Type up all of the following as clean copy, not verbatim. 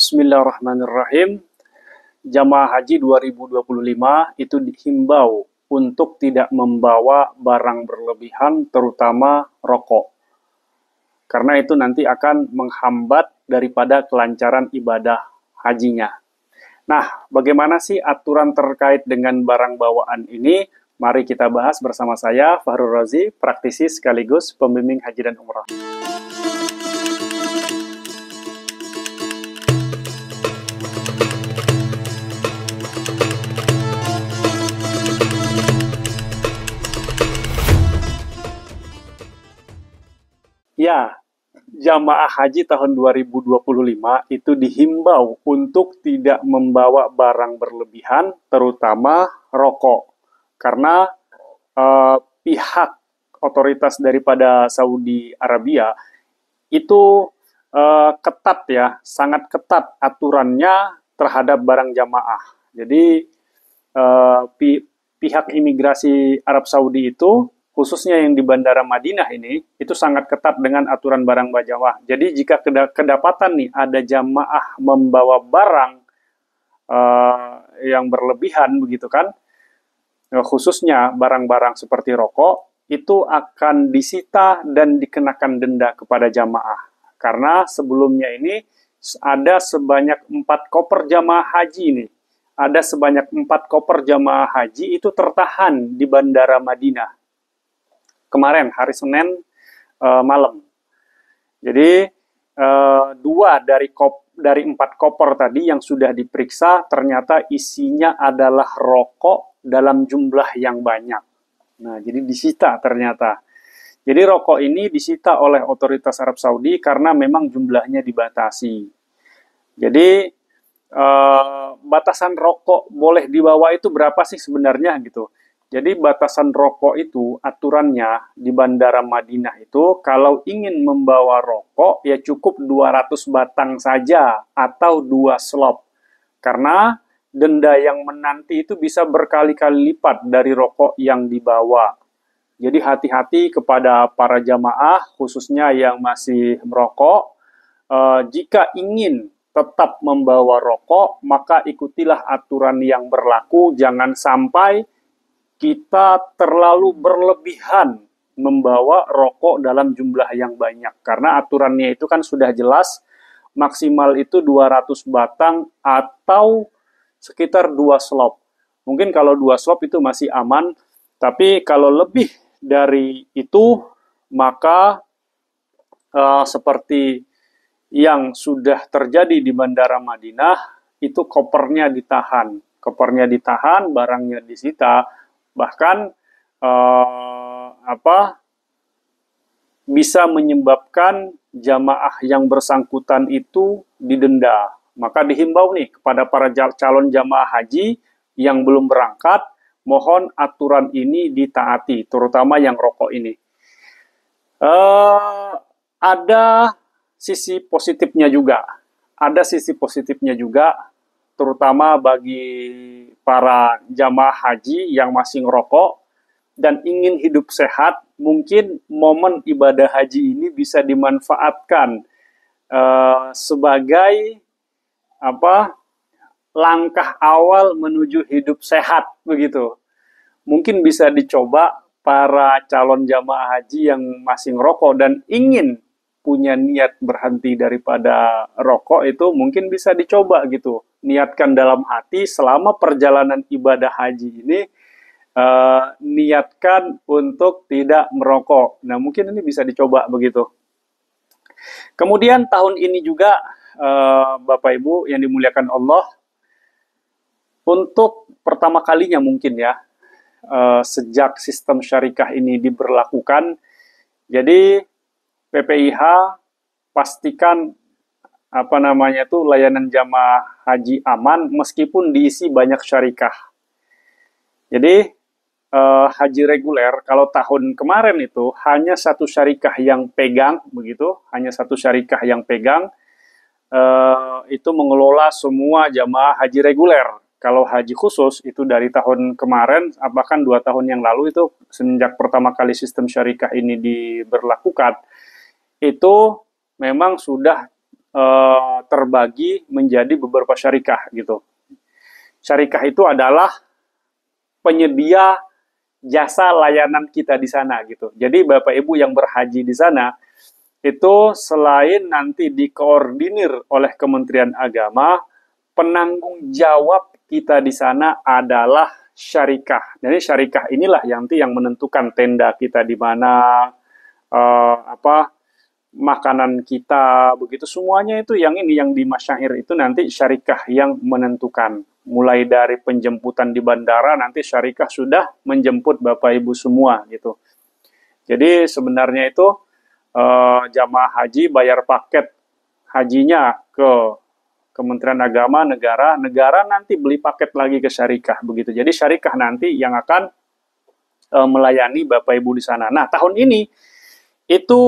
Bismillahirrahmanirrahim. Jamaah haji 2025 itu dihimbau untuk tidak membawa barang berlebihan, terutama rokok. Karena itu nanti akan menghambat daripada kelancaran ibadah hajinya. Nah, bagaimana sih aturan terkait dengan barang bawaan ini? Mari kita bahas bersama saya, Fahrul Razi, praktisi sekaligus pembimbing haji dan umrah. Ya, jamaah haji tahun 2025 itu dihimbau untuk tidak membawa barang berlebihan, terutama rokok. Karena pihak otoritas daripada Saudi Arabia itu ketat ya, sangat ketat aturannya terhadap barang jamaah. Jadi pihak imigrasi Arab Saudi itu khususnya yang di Bandara Madinah ini, itu sangat ketat dengan aturan barang bajawah. Jadi jika kedapatan nih ada jamaah membawa barang yang berlebihan begitu kan, khususnya barang-barang seperti rokok, itu akan disita dan dikenakan denda kepada jamaah. Karena sebelumnya ini ada sebanyak 4 koper jamaah haji ini. Ada sebanyak 4 koper jamaah haji itu tertahan di Bandara Madinah. Kemarin hari Senin malam. Jadi 2 dari 4 koper tadi yang sudah diperiksa ternyata isinya adalah rokok dalam jumlah yang banyak. Nah, jadi disita ternyata. Jadi rokok ini disita oleh otoritas Arab Saudi karena memang jumlahnya dibatasi. Jadi batasan rokok boleh dibawa itu berapa sih sebenarnya gitu. Jadi batasan rokok itu aturannya di Bandara Madinah itu kalau ingin membawa rokok ya cukup 200 batang saja atau 2 slop. Karena denda yang menanti itu bisa berkali-kali lipat dari rokok yang dibawa. Jadi hati-hati kepada para jamaah khususnya yang masih merokok. Jika ingin tetap membawa rokok maka ikutilah aturan yang berlaku, jangan sampai kita terlalu berlebihan membawa rokok dalam jumlah yang banyak. Karena aturannya itu kan sudah jelas, maksimal itu 200 batang atau sekitar 2 slop. Mungkin kalau 2 slop itu masih aman, tapi kalau lebih dari itu, maka seperti yang sudah terjadi di Bandara Madinah, itu kopernya ditahan. Kopernya ditahan, barangnya disita, bahkan bisa menyebabkan jamaah yang bersangkutan itu didenda. Maka dihimbau nih kepada para calon jamaah haji yang belum berangkat, mohon aturan ini ditaati, terutama yang rokok ini. Ada sisi positifnya juga. Ada sisi positifnya juga, terutama bagi para jamaah haji yang masih ngerokok dan ingin hidup sehat, mungkin momen ibadah haji ini bisa dimanfaatkan sebagai langkah awal menuju hidup sehat begitu. Mungkin bisa dicoba para calon jamaah haji yang masih ngerokok dan ingin punya niat berhenti daripada rokok itu mungkin bisa dicoba gitu. Niatkan dalam hati selama perjalanan ibadah haji ini niatkan untuk tidak merokok. Nah, mungkin ini bisa dicoba begitu. Kemudian tahun ini juga Bapak Ibu yang dimuliakan Allah, untuk pertama kalinya mungkin ya sejak sistem syarikah ini diberlakukan, jadi PPIH pastikan layanan jamaah haji aman meskipun diisi banyak syarikah. Jadi haji reguler kalau tahun kemarin itu hanya 1 syarikah yang pegang begitu, hanya 1 syarikah yang pegang itu mengelola semua jamaah haji reguler. Kalau haji khusus itu dari tahun kemarin, bahkan 2 tahun yang lalu itu sejak pertama kali sistem syarikah ini diberlakukan, itu memang sudah terbagi menjadi beberapa syarikah gitu. Syarikah itu adalah penyedia jasa layanan kita di sana gitu. Jadi Bapak Ibu yang berhaji di sana itu selain nanti dikoordinir oleh Kementerian Agama, penanggung jawab kita di sana adalah syarikah. Jadi syarikah inilah yang nanti yang menentukan tenda kita di mana, makanan kita, begitu semuanya itu yang ini yang di masyair itu nanti syarikah yang menentukan. Mulai dari penjemputan di bandara nanti syarikah sudah menjemput Bapak Ibu semua gitu. Jadi sebenarnya itu jamaah haji bayar paket hajinya ke Kementerian Agama negara, negara nanti beli paket lagi ke syarikah begitu. Jadi syarikah nanti yang akan melayani Bapak Ibu di sana. Nah, tahun ini itu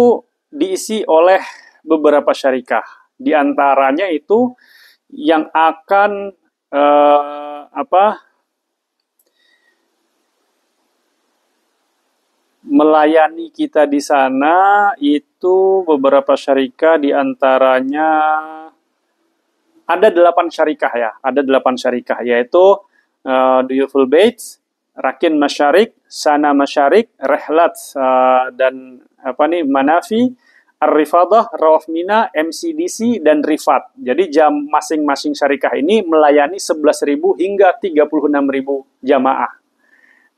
diisi oleh beberapa syarikah. Di antaranya itu yang akan melayani kita di sana itu beberapa syarikah, di antaranya ada 8 syarikah ya, ada 8 syarikah yaitu Duyuful Baits, Rakin Masyarik, Sana Masyarik, Rehlat dan Manafi, Ar-Rifadah, Rawaf Mina, MCDC dan Rifat. Jadi masing-masing syarikah ini melayani 11.000 hingga 36.000 jamaah.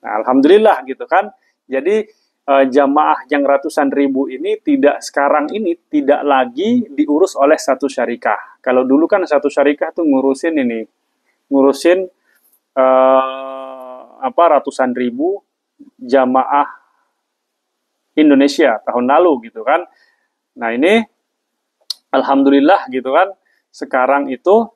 Nah, alhamdulillah gitu kan. Jadi jamaah yang ratusan ribu ini sekarang ini tidak lagi diurus oleh satu syarikah. Kalau dulu kan satu syarikah tuh ngurusin ratusan ribu jamaah Indonesia tahun lalu gitu kan. Nah ini alhamdulillah gitu kan sekarang itu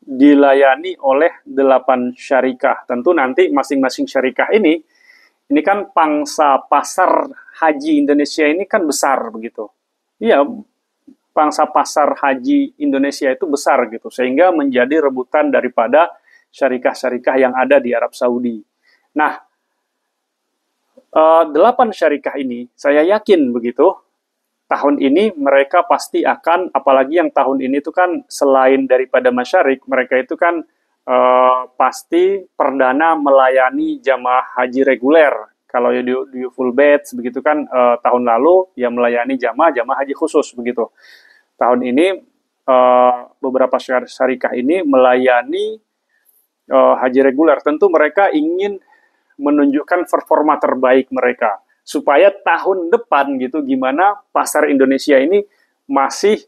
dilayani oleh 8 syarikah. Tentu nanti masing-masing syarikah ini kan pangsa pasar haji Indonesia ini kan besar begitu. Iya, pangsa pasar haji Indonesia itu besar gitu, sehingga menjadi rebutan daripada syarikah-syarikah yang ada di Arab Saudi. Nah, 8 syarikah ini, saya yakin begitu, tahun ini mereka pasti akan, apalagi yang tahun ini itu kan selain daripada masyarik, mereka itu kan pasti perdana melayani jamaah haji reguler. Kalau di full batch begitu kan tahun lalu ya melayani jamaah haji khusus begitu. Tahun ini beberapa syarikah ini melayani haji reguler. Tentu mereka ingin menunjukkan performa terbaik mereka supaya tahun depan gitu gimana pasar Indonesia ini masih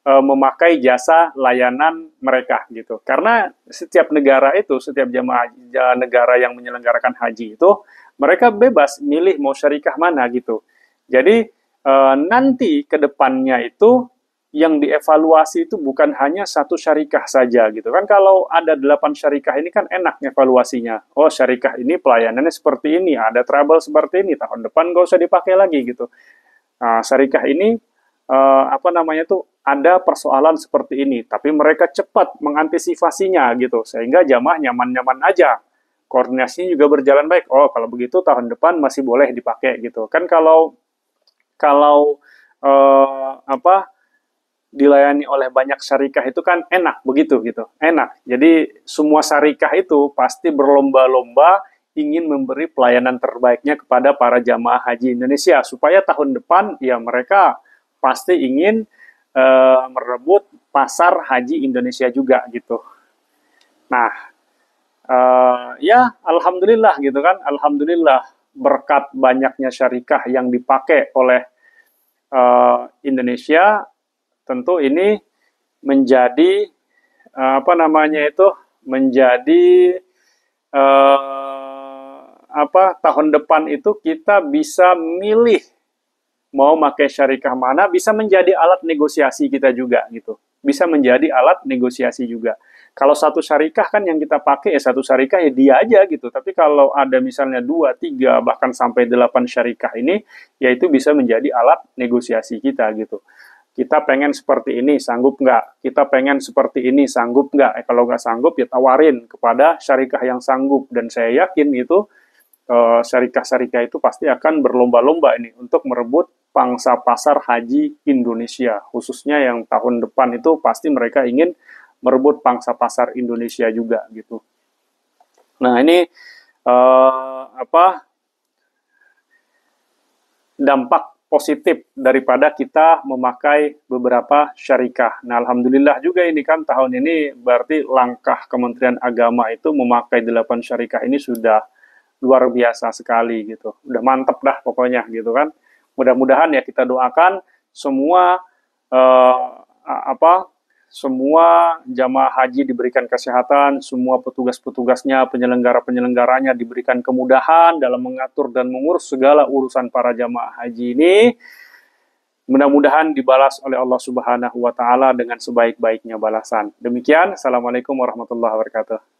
memakai jasa layanan mereka gitu. Karena setiap negara itu, setiap jamaah negara yang menyelenggarakan haji itu mereka bebas milih mau syarikah mana gitu. Jadi nanti ke depannya itu yang dievaluasi itu bukan hanya satu syarikah saja gitu kan. Kalau ada 8 syarikah ini kan enak evaluasinya. Oh, syarikah ini pelayanannya seperti ini, ada trouble seperti ini, tahun depan nggak usah dipakai lagi gitu. Nah, syarikah ini ada persoalan seperti ini, tapi mereka cepat mengantisipasinya gitu, sehingga jamaah nyaman-nyaman aja. Koordinasinya juga berjalan baik. Oh, kalau begitu tahun depan masih boleh dipakai gitu. Kan kalau dilayani oleh banyak syarikah itu kan enak begitu gitu, enak. Jadi semua syarikah itu pasti berlomba-lomba ingin memberi pelayanan terbaiknya kepada para jamaah haji Indonesia supaya tahun depan ya mereka pasti ingin merebut pasar haji Indonesia juga gitu. Nah, ya alhamdulillah gitu kan, alhamdulillah berkat banyaknya syarikah yang dipakai oleh Indonesia, tentu ini menjadi tahun depan itu kita bisa milih mau pakai syarikah mana, bisa menjadi alat negosiasi kita juga gitu. Bisa menjadi alat negosiasi juga. Kalau satu syarikah kan yang kita pakai ya satu syarikah ya dia aja gitu. Tapi kalau ada misalnya 2, 3, bahkan sampai 8 syarikah ini, ya itu bisa menjadi alat negosiasi kita gitu. Kita pengen seperti ini, sanggup nggak? Kita pengen seperti ini, sanggup nggak? Kalau nggak sanggup ya tawarin kepada syarikah yang sanggup. Dan saya yakin itu syarikah-syarikah itu pasti akan berlomba-lomba ini untuk merebut pangsa pasar haji Indonesia. Khususnya yang tahun depan itu pasti mereka ingin merebut pangsa pasar Indonesia juga gitu. Nah, ini dampak positif daripada kita memakai beberapa syarikah. Nah, alhamdulillah juga ini kan tahun ini berarti langkah Kementerian Agama itu memakai 8 syarikah ini sudah luar biasa sekali gitu. Udah mantep dah pokoknya gitu kan. Mudah-mudahan ya kita doakan semua eh, semua jamaah haji diberikan kesehatan, semua petugas-petugasnya, penyelenggara-penyelenggaranya diberikan kemudahan dalam mengatur dan mengurus segala urusan para jamaah haji ini. Mudah-mudahan dibalas oleh Allah Subhanahu wa Ta'ala dengan sebaik-baiknya balasan. Demikian, Assalamualaikum warahmatullahi wabarakatuh.